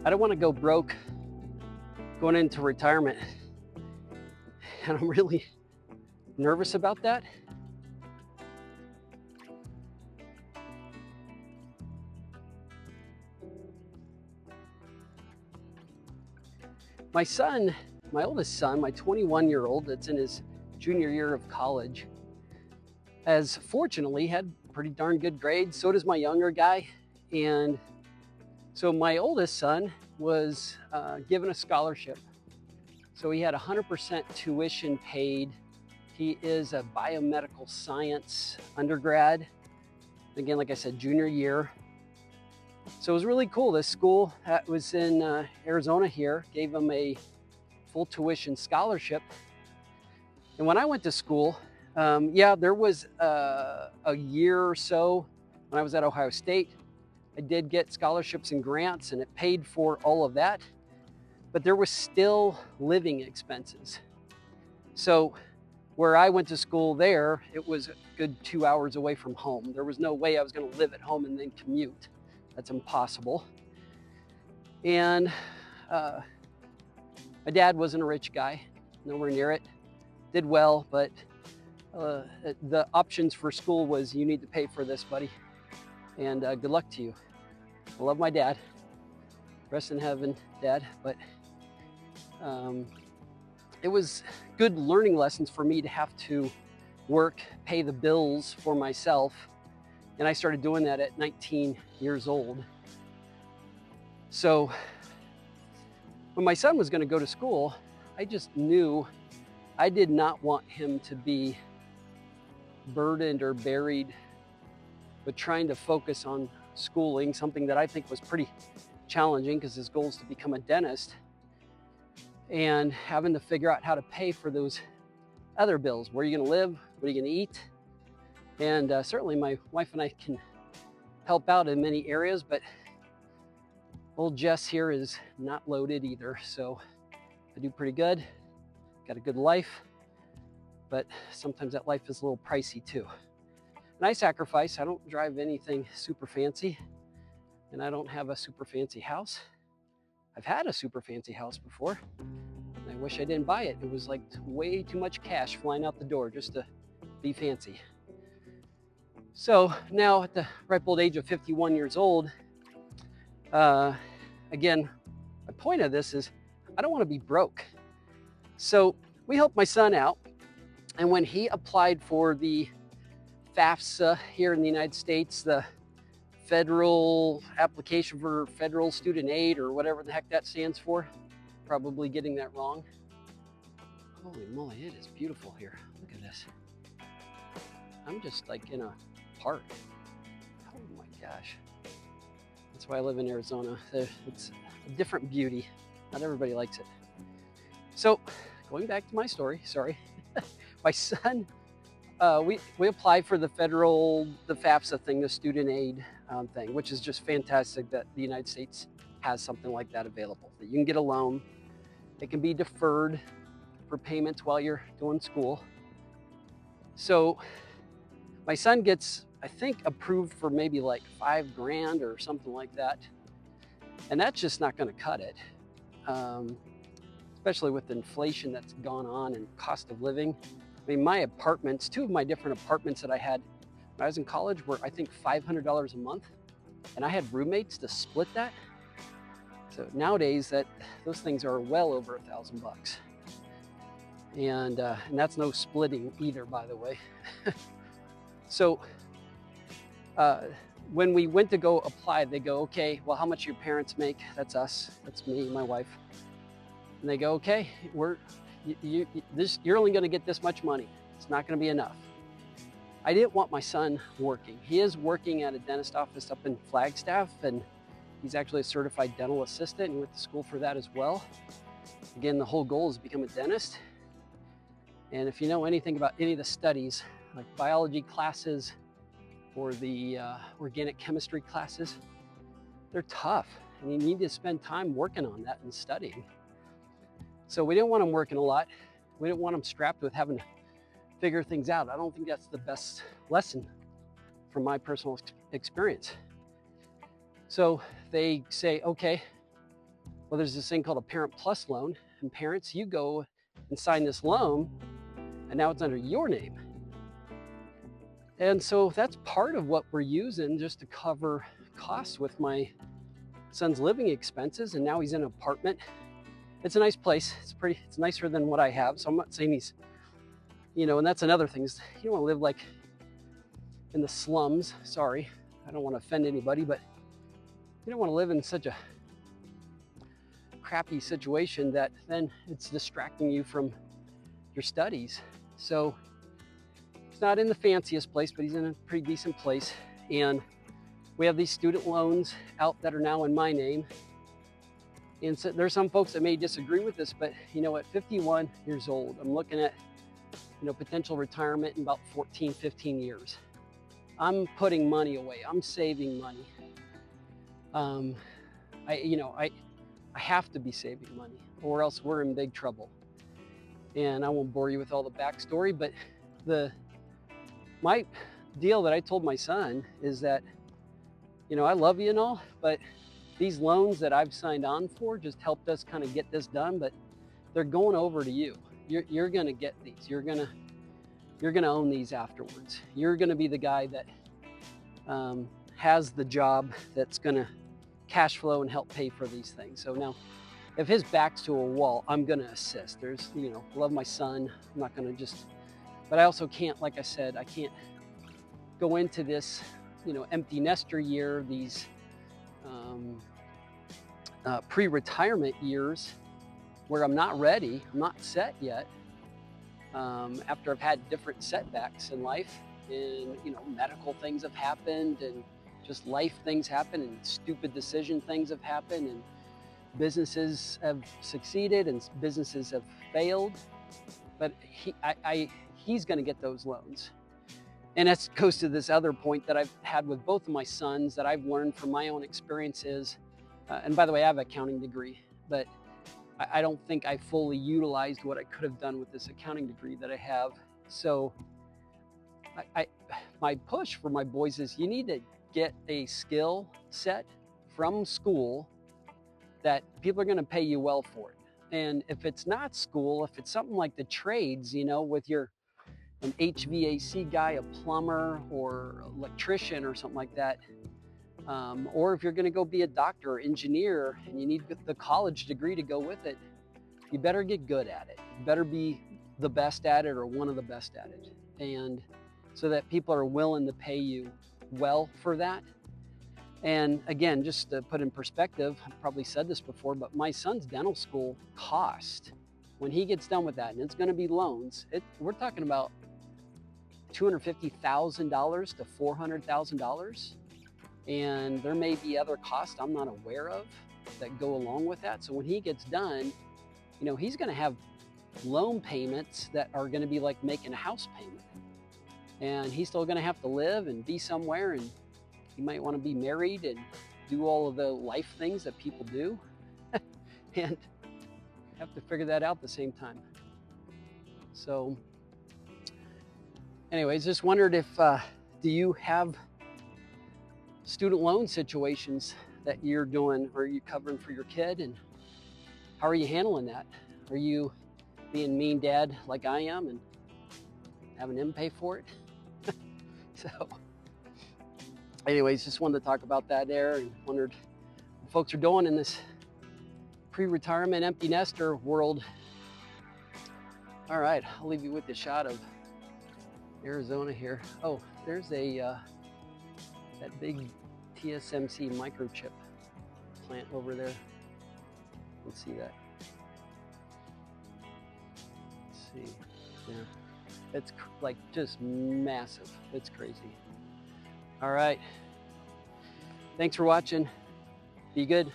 I don't want to go broke going into retirement. And I'm really nervous about that. My son, my oldest son, my 21-year-old that's in his junior year of college, has fortunately had pretty darn good grades. So does my younger guy. And so my oldest son was given a scholarship. So he had 100% tuition paid. He is a biomedical science undergrad. Again, like I said, junior year. So it was really cool. This school that was in Arizona here gave him a full tuition scholarship. And when I went to school, there was a year or so when I was at Ohio State. I did get scholarships and grants, and it paid for all of that. But there was still living expenses. So where I went to school there, it was a good 2 hours away from home. There was no way I was going to live at home and then commute. That's impossible. And my dad wasn't a rich guy, nowhere near it. Did well, but the options for school was you need to pay for this, buddy. And good luck to you. I love my dad. Rest in heaven, Dad. But it was good learning lessons for me to have to work, pay the bills for myself. And I started doing that at 19 years old. So when my son was going to go to school, I just knew I did not want him to be burdened or buried with trying to focus on schooling, something that I think was pretty challenging because his goal is to become a dentist, and having to figure out how to pay for those other bills. Where are you going to live? What are you going to eat? And certainly my wife and I can help out in many areas, but old Jess here is not loaded either. So I do pretty good, got a good life, but sometimes that life is a little pricey too. And I sacrifice. I don't drive anything super fancy, and I don't have a super fancy house. I've had a super fancy house before, and I wish I didn't buy it. It was like way too much cash flying out the door just to be fancy. So now at the ripe old age of 51 years old, again, my point of this is I don't want to be broke. So we helped my son out, and when he applied for the FAFSA here in the United States, the Federal Application for Federal Student Aid, or whatever the heck that stands for, probably getting that wrong. Holy moly, it is beautiful here. Look at this. I'm just like in a park. Oh my gosh. That's why I live in Arizona. It's a different beauty. Not everybody likes it. So going back to my story, sorry. My son, we applied for the FAFSA thing, the student aid thing, which is just fantastic that the United States has something like that available, that you can get a loan. It can be deferred for payments while you're doing school. So my son gets, I think, approved for maybe like $5,000 or something like that. And that's just not going to cut it, especially with the inflation that's gone on and cost of living. I mean, my apartments, two of my different apartments that I had when I was in college were, I think, $500 a month. And I had roommates to split that. So nowadays, those things are well over $1,000. And that's no splitting either, by the way. So when we went to go apply, they go, okay, well, how much your parents make? That's us. That's me, my wife. And they go, okay, you're only going to get this much money. It's not going to be enough. I didn't want my son working. He is working at a dentist office up in Flagstaff, and he's actually a certified dental assistant, and he went to school for that as well. Again, the whole goal is to become a dentist. And if you know anything about any of the studies, like biology classes or the organic chemistry classes, they're tough, and you need to spend time working on that and studying. So we didn't want him working a lot. We didn't want him strapped with having to figure things out. I don't think that's the best lesson from my personal experience. So they say, okay, Well, there's this thing called a Parent Plus loan, and parents, you go and sign this loan, and now it's under your name. And so that's part of what we're using just to cover costs with my son's living expenses. And now he's in an apartment. It's a nice place. It's nicer than what I have. So I'm not saying he's, and that's another thing is you don't want to live like in the slums. Sorry, I don't want to offend anybody, but you don't want to live in such a crappy situation that then it's distracting you from your studies. So he's not in the fanciest place, but he's in a pretty decent place. And we have these student loans out that are now in my name. And so there's some folks that may disagree with this, but at 51 years old, I'm looking at potential retirement in about 14, 15 years. I'm putting money away. I'm saving money. I have to be saving money, or else we're in big trouble. And I won't bore you with all the backstory, but my deal that I told my son is that, I love you and all, but these loans that I've signed on for just helped us kind of get this done, but they're going over to you. You're going to get these. You're going to own these afterwards. You're going to be the guy that has the job that's going to cash flow and help pay for these things. So now, if his back's to a wall, I'm going to assist. There's, love my son. I'm not going to but I also can't, like I said, I can't go into this, empty nester year, these pre-retirement years where I'm not ready, I'm not set yet, after I've had different setbacks in life, and medical things have happened, and just life things happen, and stupid decision things have happened, and businesses have succeeded and businesses have failed, but he's going to get those loans. And that goes to this other point that I've had with both of my sons that I've learned from my own experiences. And by the way, I have an accounting degree, but I don't think I fully utilized what I could have done with this accounting degree that I have. So my push for my boys is you need to get a skill set from school that people are going to pay you well for it. And if it's not school, if it's something like the trades, with an HVAC guy, a plumber or electrician or something like that, or if you're going to go be a doctor or engineer and you need the college degree to go with it, you better get good at it. You better be the best at it or one of the best at it. And so that people are willing to pay you well for that. And again, just to put in perspective, I've probably said this before, but my son's dental school cost, when he gets done with that, and it's going to be loans, we're talking about $250,000 to $400,000. And there may be other costs I'm not aware of that go along with that. So when he gets done, he's going to have loan payments that are going to be like making a house payment. And he's still going to have to live and be somewhere, and he might want to be married and do all of the life things that people do and have to figure that out at the same time. So anyways, just wondered if, do you have student loan situations that you're doing or you covering for your kid, and how are you handling that? Are you being mean dad like I am and having him pay for it? So anyways, just wanted to talk about that there, and wondered what folks are doing in this pre-retirement empty nester world. All right, I'll leave you with a shot of Arizona here. Oh, there's that big TSMC microchip plant over there. Let's see that. Let's see. Yeah, it's like just massive. It's crazy. All right. Thanks for watching. Be good.